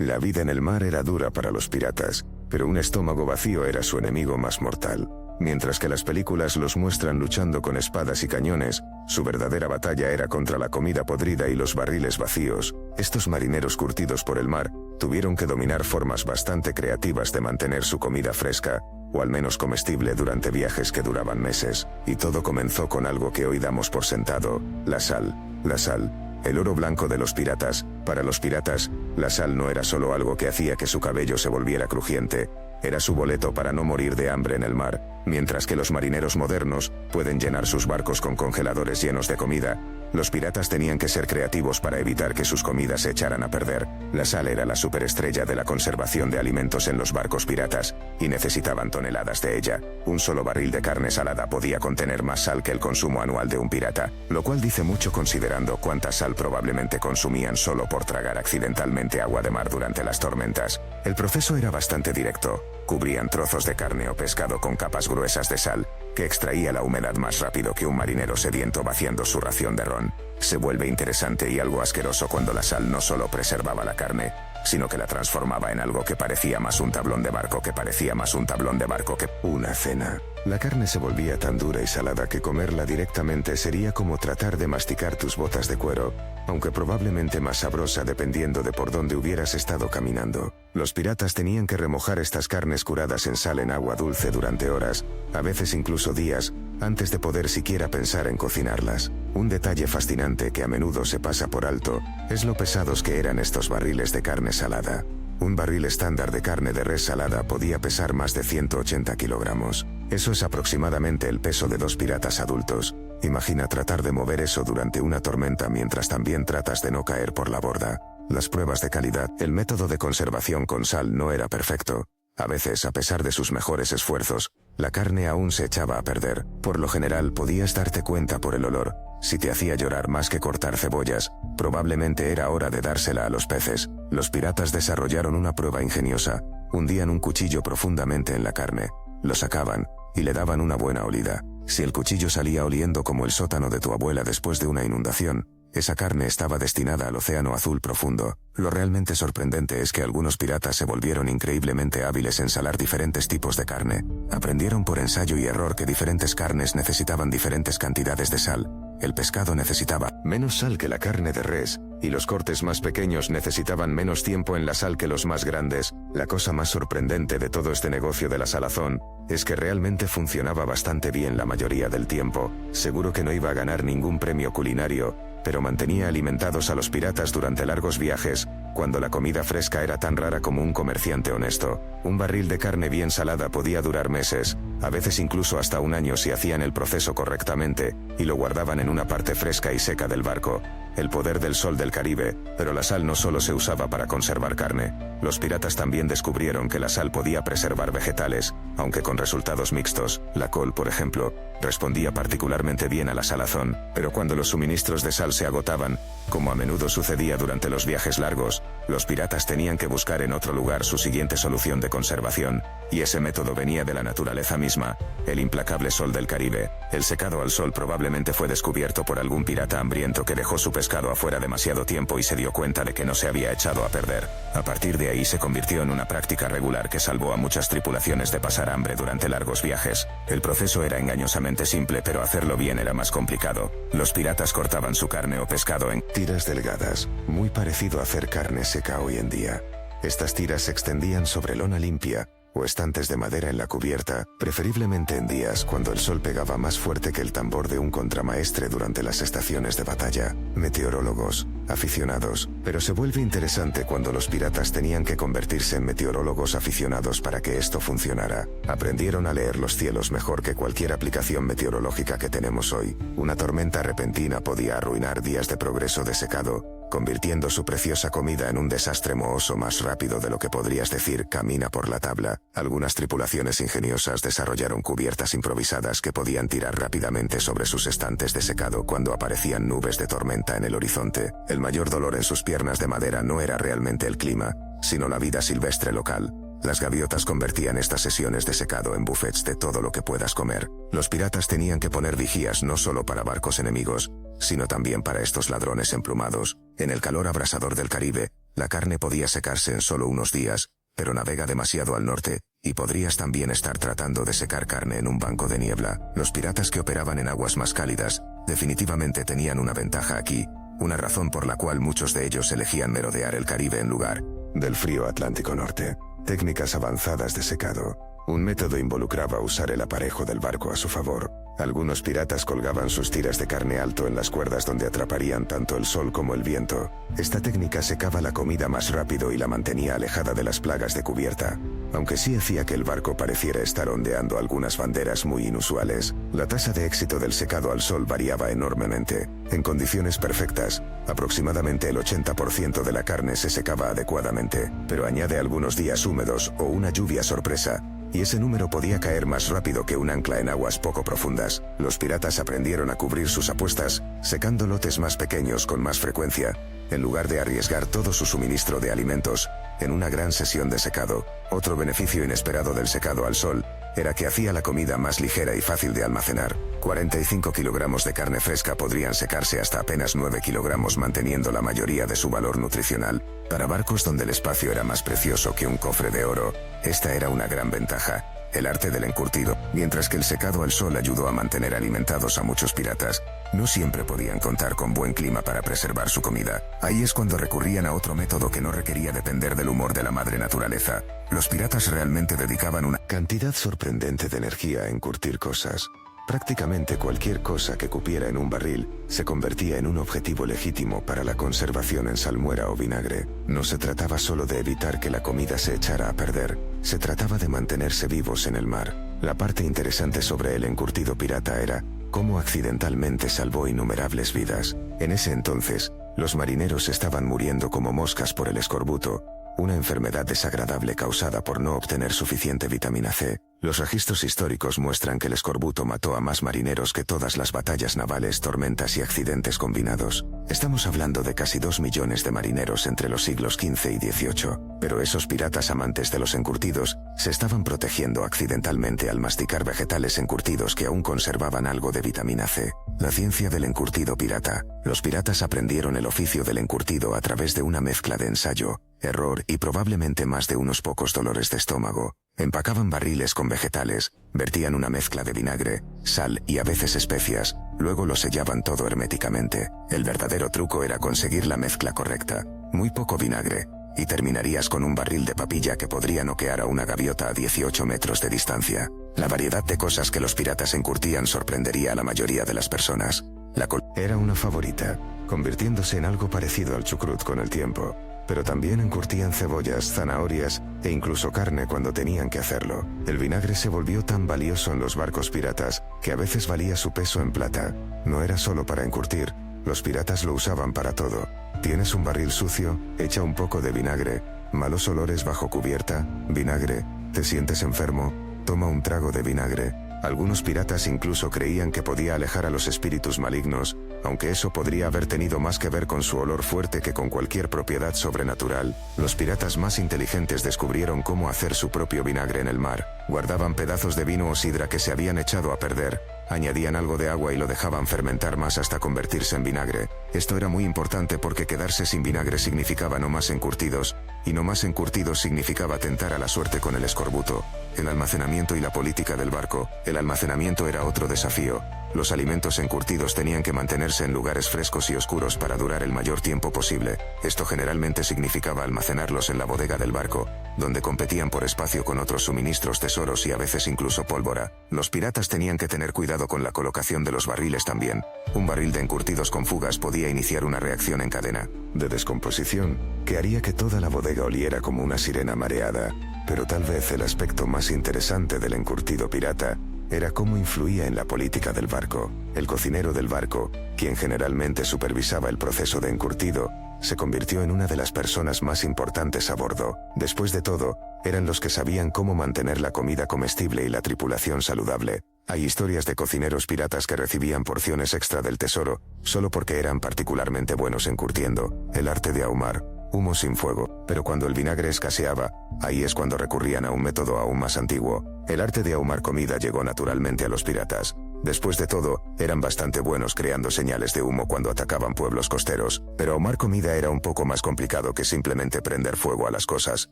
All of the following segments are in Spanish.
La vida en el mar era dura para los piratas, pero un estómago vacío era su enemigo más mortal. Mientras que las películas los muestran luchando con espadas y cañones, su verdadera batalla era contra la comida podrida y los barriles vacíos. Estos marineros curtidos por el mar tuvieron que dominar formas bastante creativas de mantener su comida fresca, o al menos comestible durante viajes que duraban meses. Y todo comenzó con algo que hoy damos por sentado: la sal. La sal, el oro blanco de los piratas. Para los piratas, la sal no era solo algo que hacía que su cabello se volviera crujiente, era su boleto para no morir de hambre en el mar. Mientras que los marineros modernos pueden llenar sus barcos con congeladores llenos de comida, los piratas tenían que ser creativos para evitar que sus comidas se echaran a perder. La sal era la superestrella de la conservación de alimentos en los barcos piratas, y necesitaban toneladas de ella. Un solo barril de carne salada podía contener más sal que el consumo anual de un pirata, lo cual dice mucho considerando cuánta sal probablemente consumían solo por tragar accidentalmente agua de mar durante las tormentas. El proceso era bastante directo. Cubrían trozos de carne o pescado con capas gruesas de sal, que extraía la humedad más rápido que un marinero sediento vaciando su ración de ron. Se vuelve interesante y algo asqueroso cuando la sal no solo preservaba la carne, sino que la transformaba en algo que parecía más un tablón de barco que una cena. La carne se volvía tan dura y salada que comerla directamente sería como tratar de masticar tus botas de cuero, aunque probablemente más sabrosa dependiendo de por dónde hubieras estado caminando. Los piratas tenían que remojar estas carnes curadas en sal en agua dulce durante horas, a veces incluso días, antes de poder siquiera pensar en cocinarlas. Un detalle fascinante que a menudo se pasa por alto es lo pesados que eran estos barriles de carne salada. Un barril estándar de carne de res salada podía pesar más de 180 kilogramos. Eso es aproximadamente el peso de 2 piratas adultos. Imagina tratar de mover eso durante una tormenta mientras también tratas de no caer por la borda. Las pruebas de calidad. El método de conservación con sal no era perfecto. A veces, a pesar de sus mejores esfuerzos, la carne aún se echaba a perder. Por lo general podías darte cuenta por el olor. Si te hacía llorar más que cortar cebollas, probablemente era hora de dársela a los peces. Los piratas desarrollaron una prueba ingeniosa. Hundían un cuchillo profundamente en la carne, lo sacaban, y le daban una buena olida. Si el cuchillo salía oliendo como el sótano de tu abuela después de una inundación, esa carne estaba destinada al océano azul profundo. Lo realmente sorprendente es que algunos piratas se volvieron increíblemente hábiles en salar diferentes tipos de carne. Aprendieron por ensayo y error que diferentes carnes necesitaban diferentes cantidades de sal. El pescado necesitaba menos sal que la carne de res, y los cortes más pequeños necesitaban menos tiempo en la sal que los más grandes. La cosa más sorprendente de todo este negocio de la salazón es que realmente funcionaba bastante bien la mayoría del tiempo. Seguro que no iba a ganar ningún premio culinario, pero mantenía alimentados a los piratas durante largos viajes, cuando la comida fresca era tan rara como un comerciante honesto. Un barril de carne bien salada podía durar meses, a veces incluso hasta un año si hacían el proceso correctamente, y lo guardaban en una parte fresca y seca del barco. El poder del sol del Caribe. Pero la sal no solo se usaba para conservar carne. Los piratas también descubrieron que la sal podía preservar vegetales, aunque con resultados mixtos. La col, por ejemplo, respondía particularmente bien a la salazón, pero cuando los suministros de sal se agotaban, como a menudo sucedía durante los viajes largos, los piratas tenían que buscar en otro lugar su siguiente solución de conservación, y ese método venía de la naturaleza misma, el implacable sol del Caribe. El secado al sol probablemente fue descubierto por algún pirata hambriento que dejó su pescado afuera demasiado tiempo y se dio cuenta de que no se había echado a perder. A partir de ahí se convirtió en una práctica regular que salvó a muchas tripulaciones de pasar hambre durante largos viajes. El proceso era engañosamente simple, pero hacerlo bien era más complicado. Los piratas cortaban su carne o pescado en tiras delgadas, muy parecido a hacer carne seca hoy en día. Estas tiras se extendían sobre lona limpia, o estantes de madera en la cubierta, preferiblemente en días cuando el sol pegaba más fuerte que el tambor de un contramaestre durante las estaciones de batalla. Meteorólogos, aficionados, pero se vuelve interesante cuando los piratas tenían que convertirse en meteorólogos aficionados para que esto funcionara. Aprendieron a leer los cielos mejor que cualquier aplicación meteorológica que tenemos hoy. Una tormenta repentina podía arruinar días de progreso de secado, convirtiendo su preciosa comida en un desastre mohoso más rápido de lo que podrías decir camina por la tabla. Algunas tripulaciones ingeniosas desarrollaron cubiertas improvisadas que podían tirar rápidamente sobre sus estantes de secado cuando aparecían nubes de tormenta en el horizonte. El mayor dolor en sus piernas de madera no era realmente el clima, sino la vida silvestre local. Las gaviotas convertían estas sesiones de secado en buffets de todo lo que puedas comer. Los piratas tenían que poner vigías no solo para barcos enemigos, sino también para estos ladrones emplumados. En el calor abrasador del Caribe, La carne podía secarse en solo unos días, pero navega demasiado al norte, y podrías también estar tratando de secar carne en un banco de niebla. Los piratas que operaban en aguas más cálidas, definitivamente tenían una ventaja aquí, una razón por la cual muchos de ellos elegían merodear el Caribe en lugar del frío Atlántico Norte. Técnicas avanzadas de secado. Un método involucraba usar el aparejo del barco a su favor. Algunos piratas colgaban sus tiras de carne alto en las cuerdas donde atraparían tanto el sol como el viento. Esta técnica secaba la comida más rápido y la mantenía alejada de las plagas de cubierta, aunque sí hacía que el barco pareciera estar ondeando algunas banderas muy inusuales. La tasa de éxito del secado al sol variaba enormemente. En condiciones perfectas, aproximadamente el 80% de la carne se secaba adecuadamente, pero añade algunos días húmedos o una lluvia sorpresa, y ese número podía caer más rápido que un ancla en aguas poco profundas. Los piratas aprendieron a cubrir sus apuestas, secando lotes más pequeños con más frecuencia, en lugar de arriesgar todo su suministro de alimentos en una gran sesión de secado. Otro beneficio inesperado del secado al sol era que hacía la comida más ligera y fácil de almacenar. 45 kilogramos de carne fresca podrían secarse hasta apenas 9 kilogramos, manteniendo la mayoría de su valor nutricional. Para barcos donde el espacio era más precioso que un cofre de oro, esta era una gran ventaja. El arte del encurtido. Mientras que el secado al sol ayudó a mantener alimentados a muchos piratas, no siempre podían contar con buen clima para preservar su comida. Ahí es cuando recurrían a otro método que no requería depender del humor de la madre naturaleza. Los piratas realmente dedicaban una cantidad sorprendente de energía a encurtir cosas. Prácticamente cualquier cosa que cupiera en un barril se convertía en un objetivo legítimo para la conservación en salmuera o vinagre. No se trataba solo de evitar que la comida se echara a perder, se trataba de mantenerse vivos en el mar. La parte interesante sobre el encurtido pirata era cómo accidentalmente salvó innumerables vidas. En ese entonces, los marineros estaban muriendo como moscas por el escorbuto, una enfermedad desagradable causada por no obtener suficiente vitamina C. Los registros históricos muestran que el escorbuto mató a más marineros que todas las batallas navales, tormentas y accidentes combinados. Estamos hablando de casi 2 millones de marineros entre los siglos XV y XVIII, pero esos piratas amantes de los encurtidos se estaban protegiendo accidentalmente al masticar vegetales encurtidos que aún conservaban algo de vitamina C. La ciencia del encurtido pirata. Los piratas aprendieron el oficio del encurtido a través de una mezcla de ensayo, error y probablemente más de unos pocos dolores de estómago. Empacaban barriles con vegetales, vertían una mezcla de vinagre, sal y a veces especias, luego lo sellaban todo herméticamente. El verdadero truco era conseguir la mezcla correcta, muy poco vinagre, y terminarías con un barril de papilla que podría noquear a una gaviota a 18 metros de distancia. La variedad de cosas que los piratas encurtían sorprendería a la mayoría de las personas. La col era una favorita, convirtiéndose en algo parecido al chucrut con el tiempo, pero también encurtían cebollas, zanahorias e incluso carne cuando tenían que hacerlo. El vinagre se volvió tan valioso en los barcos piratas que a veces valía su peso en plata. No era solo para encurtir, los piratas lo usaban para todo. ¿Tienes un barril sucio? Echa un poco de vinagre. ¿Malos olores bajo cubierta? Vinagre. ¿Te sientes enfermo? Toma un trago de vinagre. Algunos piratas incluso creían que podía alejar a los espíritus malignos, aunque eso podría haber tenido más que ver con su olor fuerte que con cualquier propiedad sobrenatural. Los piratas más inteligentes descubrieron cómo hacer su propio vinagre en el mar. Guardaban pedazos de vino o sidra que se habían echado a perder, añadían algo de agua y lo dejaban fermentar más hasta convertirse en vinagre. Esto era muy importante porque quedarse sin vinagre significaba no más encurtidos, y no más encurtidos significaba tentar a la suerte con el escorbuto. El almacenamiento y la política del barco. El almacenamiento era otro desafío. Los alimentos encurtidos tenían que mantenerse en lugares frescos y oscuros para durar el mayor tiempo posible. Esto generalmente significaba almacenarlos en la bodega del barco, donde competían por espacio con otros suministros, tesoros y a veces incluso pólvora. Los piratas tenían que tener cuidado con la colocación de los barriles también. Un barril de encurtidos con fugas podía iniciar una reacción en cadena de descomposición que haría que toda la bodega oliera como una sirena mareada. Pero tal vez el aspecto más interesante del encurtido pirata era cómo influía en la política del barco. El cocinero del barco, quien generalmente supervisaba el proceso de encurtido, se convirtió en una de las personas más importantes a bordo. Después de todo, eran los que sabían cómo mantener la comida comestible y la tripulación saludable. Hay historias de cocineros piratas que recibían porciones extra del tesoro, solo porque eran particularmente buenos encurtiendo. El arte de ahumar. Humo sin fuego. Pero cuando el vinagre escaseaba, ahí es cuando recurrían a un método aún más antiguo. El arte de ahumar comida llegó naturalmente a los piratas. Después de todo, eran bastante buenos creando señales de humo cuando atacaban pueblos costeros, pero ahumar comida era un poco más complicado que simplemente prender fuego a las cosas.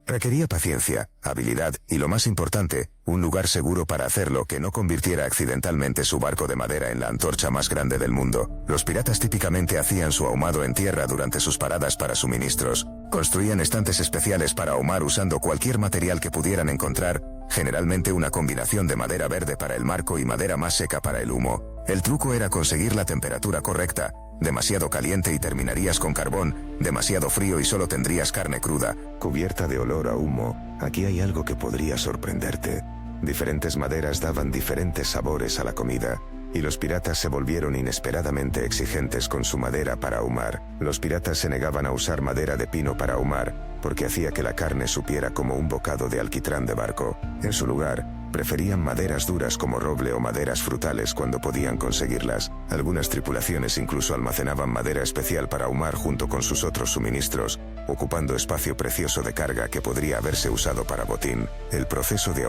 Requería paciencia, habilidad y, lo más importante, un lugar seguro para hacerlo que no convirtiera accidentalmente su barco de madera en la antorcha más grande del mundo. Los piratas típicamente hacían su ahumado en tierra durante sus paradas para suministros. Construían estantes especiales para ahumar usando cualquier material que pudieran encontrar, generalmente una combinación de madera verde para el marco y madera más seca para el humo. El truco era conseguir la temperatura correcta. Demasiado caliente y terminarías con carbón, demasiado frío y solo tendrías carne cruda, cubierta de olor a humo. Aquí hay algo que podría sorprenderte. Diferentes maderas daban diferentes sabores a la comida, y los piratas se volvieron inesperadamente exigentes con su madera para ahumar. Los piratas se negaban a usar madera de pino para ahumar, porque hacía que la carne supiera como un bocado de alquitrán de barco. En su lugar, preferían maderas duras como roble o maderas frutales cuando podían conseguirlas. Algunas tripulaciones incluso almacenaban madera especial para ahumar junto con sus otros suministros, ocupando espacio precioso de carga que podría haberse usado para botín. El proceso de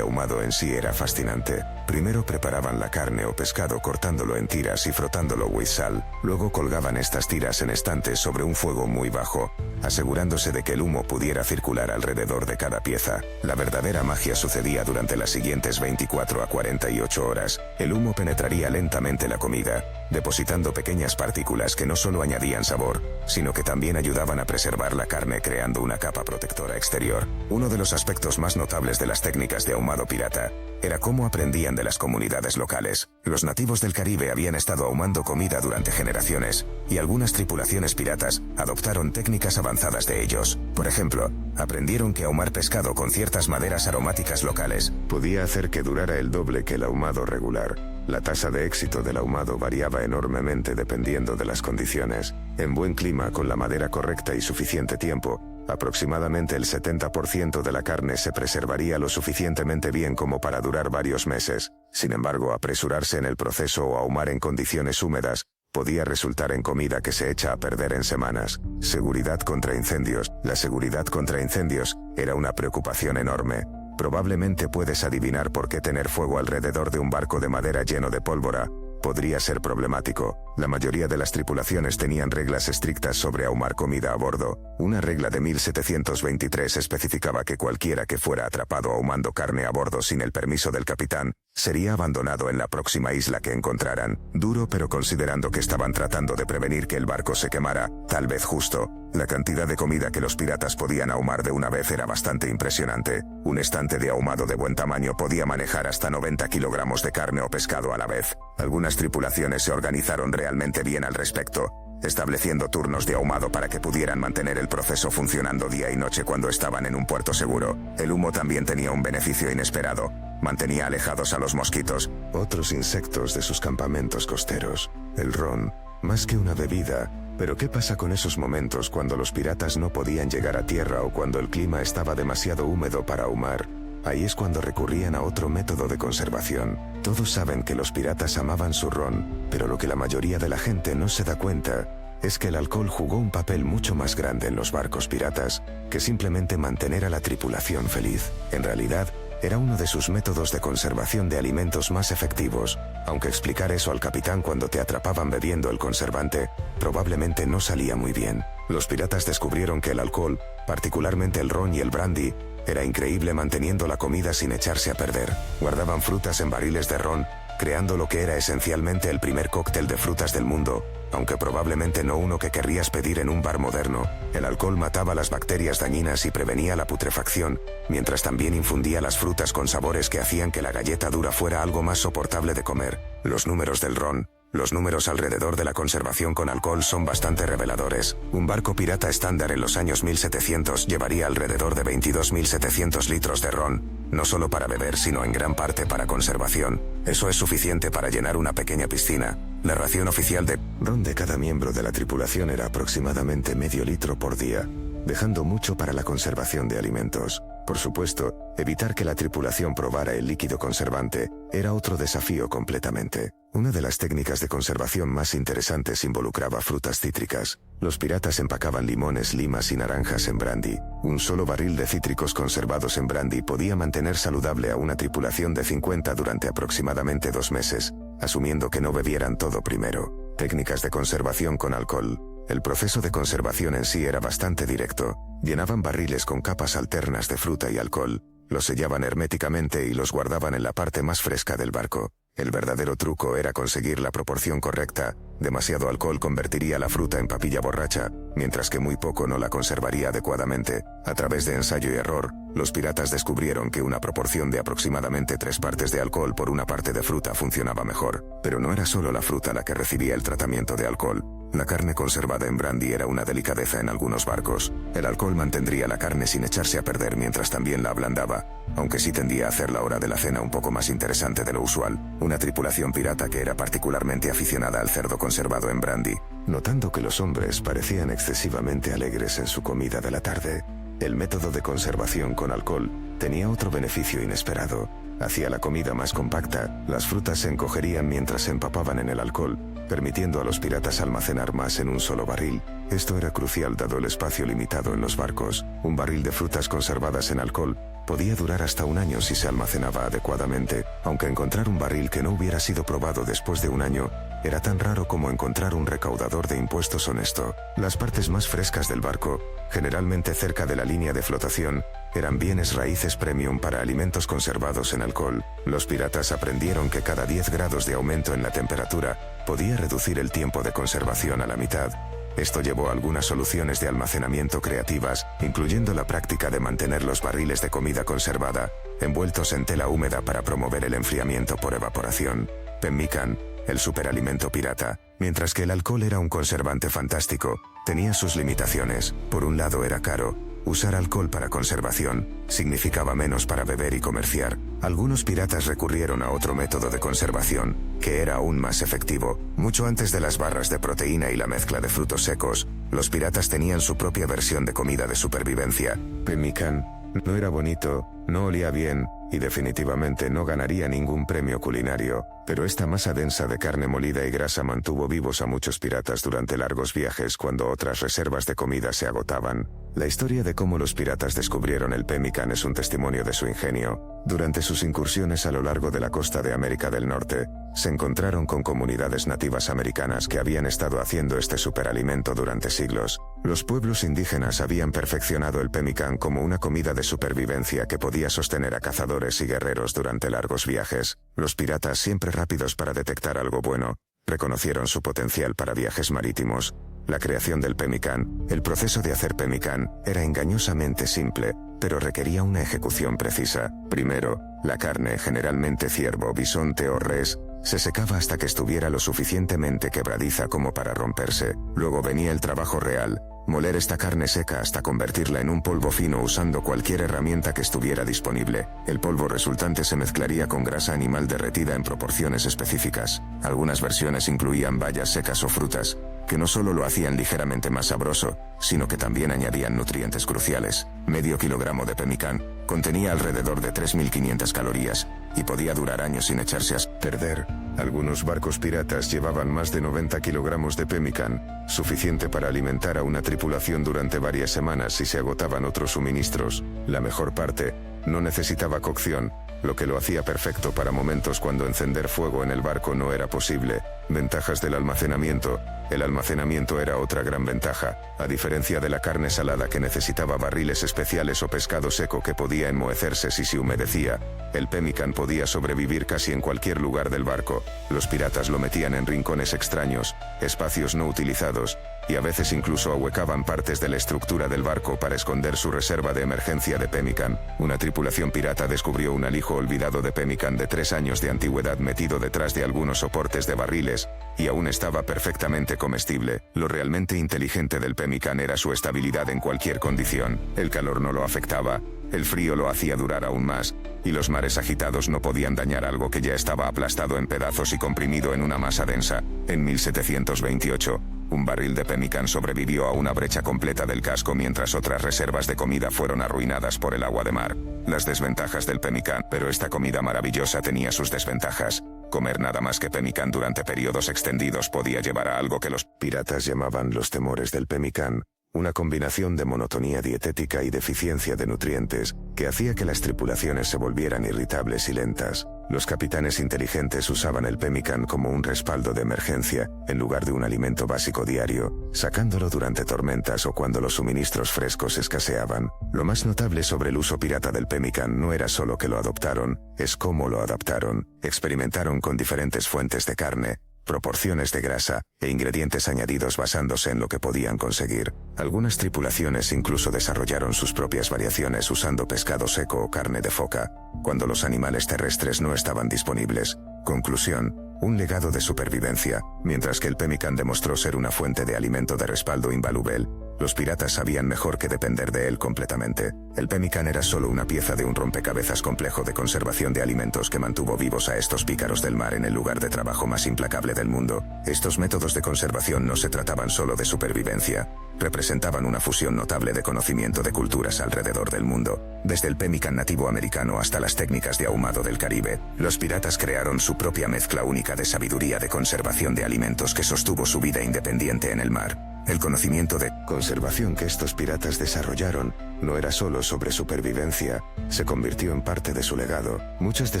ahumado en sí era fascinante. Primero preparaban la carne o pescado cortándolo en tiras y frotándolo with sal. Luego colgaban estas tiras en estantes sobre un fuego muy bajo, asegurándose de que el humo pudiera circular alrededor de cada pieza. La verdadera magia sucedía durante las siguientes 24 a 48 horas. El humo penetraría lentamente la comida, depositando pequeñas partículas que no solo añadían sabor, sino que también ayudaban a preservar la carne creando una capa protectora exterior. Uno de los aspectos más notables de las técnicas de ahumado pirata era cómo aprendían de las comunidades locales. Los nativos del Caribe habían estado ahumando comida durante generaciones, y algunas tripulaciones piratas adoptaron técnicas avanzadas de ellos. Por ejemplo, aprendieron que ahumar pescado con ciertas maderas aromáticas locales podía hacer que durara el doble que el ahumado regular. La tasa de éxito del ahumado variaba enormemente dependiendo de las condiciones. En buen clima, con la madera correcta y suficiente tiempo, aproximadamente el 70% de la carne se preservaría lo suficientemente bien como para durar varios meses. Sin embargo, apresurarse en el proceso o ahumar en condiciones húmedas podía resultar en comida que se echa a perder en semanas. Seguridad contra incendios. La seguridad contra incendios era una preocupación enorme. Probablemente puedes adivinar por qué tener fuego alrededor de un barco de madera lleno de pólvora podría ser problemático. La mayoría de las tripulaciones tenían reglas estrictas sobre ahumar comida a bordo. Una regla de 1723 especificaba que cualquiera que fuera atrapado ahumando carne a bordo sin el permiso del capitán sería abandonado en la próxima isla que encontraran. Duro, pero considerando que estaban tratando de prevenir que el barco se quemara, tal vez justo. La cantidad de comida que los piratas podían ahumar de una vez era bastante impresionante. Un estante de ahumado de buen tamaño podía manejar hasta 90 kilogramos de carne o pescado a la vez. Algunas tripulaciones se organizaron realmente bien al respecto, estableciendo turnos de ahumado para que pudieran mantener el proceso funcionando día y noche cuando estaban en un puerto seguro. El humo también tenía un beneficio inesperado. Mantenía alejados a los mosquitos, otros insectos de sus campamentos costeros. El ron, más que una bebida. Pero ¿qué pasa con esos momentos cuando los piratas no podían llegar a tierra o cuando el clima estaba demasiado húmedo para ahumar? Ahí es cuando recurrían a otro método de conservación. Todos saben que los piratas amaban su ron, pero lo que la mayoría de la gente no se da cuenta es que el alcohol jugó un papel mucho más grande en los barcos piratas que simplemente mantener a la tripulación feliz. En realidad, era uno de sus métodos de conservación de alimentos más efectivos, aunque explicar eso al capitán cuando te atrapaban bebiendo el conservante probablemente no salía muy bien. Los piratas descubrieron que el alcohol, particularmente el ron y el brandy, era increíble manteniendo la comida sin echarse a perder. Guardaban frutas en barriles de ron, creando lo que era esencialmente el primer cóctel de frutas del mundo, aunque probablemente no uno que querrías pedir en un bar moderno. El alcohol mataba las bacterias dañinas y prevenía la putrefacción, mientras también infundía las frutas con sabores que hacían que la galleta dura fuera algo más soportable de comer. Los números del ron, los números alrededor de la conservación con alcohol son bastante reveladores. Un barco pirata estándar en los años 1700 llevaría alrededor de 22.700 litros de ron, no solo para beber sino en gran parte para conservación. Eso es suficiente para llenar una pequeña piscina. La ración oficial de ron de cada miembro de la tripulación era aproximadamente medio litro por día, dejando mucho para la conservación de alimentos. Por supuesto, evitar que la tripulación probara el líquido conservante era otro desafío completamente. Una de las técnicas de conservación más interesantes involucraba frutas cítricas. Los piratas empacaban limones, limas y naranjas en brandy, Un solo barril de cítricos conservados en brandy podía mantener saludable a una tripulación de 50 durante aproximadamente 2 meses, asumiendo que no bebieran todo primero. Técnicas de conservación con alcohol. El proceso de conservación en sí era bastante directo. Llenaban barriles con capas alternas de fruta y alcohol, los sellaban herméticamente y los guardaban en la parte más fresca del barco. El verdadero truco era conseguir la proporción correcta. Demasiado alcohol convertiría la fruta en papilla borracha, mientras que muy poco no la conservaría adecuadamente. A través de ensayo y error, los piratas descubrieron que una proporción de aproximadamente 3 partes de alcohol por una parte de fruta funcionaba mejor. Pero no era solo la fruta la que recibía el tratamiento de alcohol. La carne conservada en brandy era una delicadeza en algunos barcos. El alcohol mantendría la carne sin echarse a perder mientras también la ablandaba, aunque sí tendía a hacer la hora de la cena un poco más interesante de lo usual. Una tripulación pirata que era particularmente aficionada al cerdo conservado en brandy. Notando que los hombres parecían excesivamente alegres en su comida de la tarde, el método de conservación con alcohol tenía otro beneficio inesperado. Hacía la comida más compacta, las frutas se encogerían mientras se empapaban en el alcohol, permitiendo a los piratas almacenar más en un solo barril. Esto era crucial dado el espacio limitado en los barcos. Un barril de frutas conservadas en alcohol podía durar hasta 1 año si se almacenaba adecuadamente, aunque encontrar un barril que no hubiera sido probado después de 1 año era tan raro como encontrar un recaudador de impuestos honesto. Las partes más frescas del barco, generalmente cerca de la línea de flotación, eran bienes raíces premium para alimentos conservados en alcohol. Los piratas aprendieron que cada 10 grados de aumento en la temperatura podía reducir el tiempo de conservación a la mitad. Esto llevó a algunas soluciones de almacenamiento creativas, incluyendo la práctica de mantener los barriles de comida conservada envueltos en tela húmeda para promover el enfriamiento por evaporación. Pemmican, el superalimento pirata. Mientras que el alcohol era un conservante fantástico, tenía sus limitaciones. Por un lado era caro. Usar alcohol para conservación significaba menos para beber y comerciar. Algunos piratas recurrieron a otro método de conservación, que era aún más efectivo. Mucho antes de las barras de proteína y la mezcla de frutos secos, los piratas tenían su propia versión de comida de supervivencia. Pemmican no era bonito, no olía bien, y definitivamente no ganaría ningún premio culinario, pero esta masa densa de carne molida y grasa mantuvo vivos a muchos piratas durante largos viajes cuando otras reservas de comida se agotaban. La historia de cómo los piratas descubrieron el pemmican es un testimonio de su ingenio. Durante sus incursiones a lo largo de la costa de América del Norte, se encontraron con comunidades nativas americanas que habían estado haciendo este superalimento durante siglos. Los pueblos indígenas habían perfeccionado el pemmican como una comida de supervivencia que podía sostener a cazadores y guerreros durante largos viajes. Los piratas, siempre rápidos para detectar algo bueno, reconocieron su potencial para viajes marítimos. La creación del pemmican. El proceso de hacer pemmican era engañosamente simple, pero requería una ejecución precisa. Primero, la carne, generalmente ciervo, bisonte o res, se secaba hasta que estuviera lo suficientemente quebradiza como para romperse. Luego venía el trabajo real, moler esta carne seca hasta convertirla en un polvo fino usando cualquier herramienta que estuviera disponible. El polvo resultante se mezclaría con grasa animal derretida en proporciones específicas. Algunas versiones incluían bayas secas o frutas, que no solo lo hacían ligeramente más sabroso, sino que también añadían nutrientes cruciales. Medio kilogramo de pemmican contenía alrededor de 3.500 calorías, y podía durar años sin echarse a perder. Algunos barcos piratas llevaban más de 90 kilogramos de pemmican, suficiente para alimentar a una tripulación durante varias semanas si se agotaban otros suministros. La mejor parte, no necesitaba cocción, lo que lo hacía perfecto para momentos cuando encender fuego en el barco no era posible. Ventajas del almacenamiento. El almacenamiento era otra gran ventaja. A diferencia de la carne salada que necesitaba barriles especiales o pescado seco que podía enmohecerse si se humedecía, el pemmican podía sobrevivir casi en cualquier lugar del barco. Los piratas lo metían en rincones extraños, espacios no utilizados, y a veces incluso ahuecaban partes de la estructura del barco para esconder su reserva de emergencia de pemmican. Una tripulación pirata descubrió un alijo olvidado de pemmican de 3 años de antigüedad metido detrás de algunos soportes de barriles, y aún estaba perfectamente comestible. Lo realmente inteligente del pemmican era su estabilidad en cualquier condición. El calor no lo afectaba, el frío lo hacía durar aún más, y los mares agitados no podían dañar algo que ya estaba aplastado en pedazos y comprimido en una masa densa. En 1728, un barril de pemmican sobrevivió a una brecha completa del casco mientras otras reservas de comida fueron arruinadas por el agua de mar. Las desventajas del pemmican. Pero esta comida maravillosa tenía sus desventajas. Comer nada más que pemmican durante periodos extendidos podía llevar a algo que los piratas llamaban los temores del pemmican. una combinación de monotonía dietética y deficiencia de nutrientes que hacía que las tripulaciones se volvieran irritables y lentas. Los capitanes inteligentes usaban el pemmican como un respaldo de emergencia, en lugar de un alimento básico diario, sacándolo durante tormentas o cuando los suministros frescos escaseaban. Lo más notable sobre el uso pirata del pemmican no era solo que lo adoptaron, es cómo lo adaptaron. Experimentaron con diferentes fuentes de carne, proporciones de grasa e ingredientes añadidos basándose en lo que podían conseguir. Algunas tripulaciones incluso desarrollaron sus propias variaciones usando pescado seco o carne de foca, cuando los animales terrestres no estaban disponibles. Conclusión: un legado de supervivencia. Mientras que el pemmican demostró ser una fuente de alimento de respaldo invaluable, los piratas sabían mejor que depender de él completamente. El pemmican era solo una pieza de un rompecabezas complejo de conservación de alimentos que mantuvo vivos a estos pícaros del mar en el lugar de trabajo más implacable del mundo. Estos métodos de conservación no se trataban solo de supervivencia, representaban una fusión notable de conocimiento de culturas alrededor del mundo. Desde el pemmican nativo americano hasta las técnicas de ahumado del Caribe, los piratas crearon su propia mezcla única de sabiduría de conservación de alimentos que sostuvo su vida independiente en el mar. El conocimiento de conservación que estos piratas desarrollaron no era solo sobre supervivencia, se convirtió en parte de su legado. Muchas de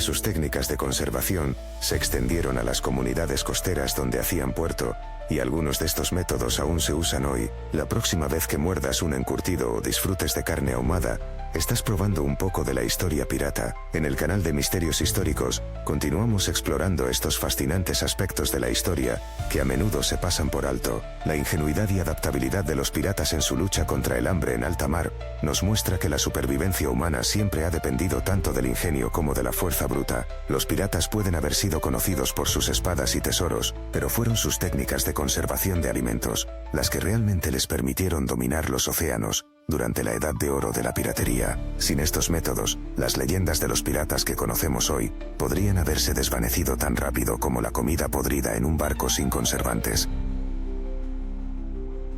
sus técnicas de conservación se extendieron a las comunidades costeras donde hacían puerto, y algunos de estos métodos aún se usan hoy. La próxima vez que muerdas un encurtido o disfrutes de carne ahumada, estás probando un poco de la historia pirata. En el canal de Misterios Históricos, continuamos explorando estos fascinantes aspectos de la historia que a menudo se pasan por alto. La ingenuidad y adaptabilidad de los piratas en su lucha contra el hambre en alta mar nos muestra que la supervivencia humana siempre ha dependido tanto del ingenio como de la fuerza bruta. Los piratas pueden haber sido conocidos por sus espadas y tesoros, pero fueron sus técnicas de conservación de alimentos las que realmente les permitieron dominar los océanos durante la edad de oro de la piratería. Sin estos métodos, las leyendas de los piratas que conocemos hoy podrían haberse desvanecido tan rápido como la comida podrida en un barco sin conservantes.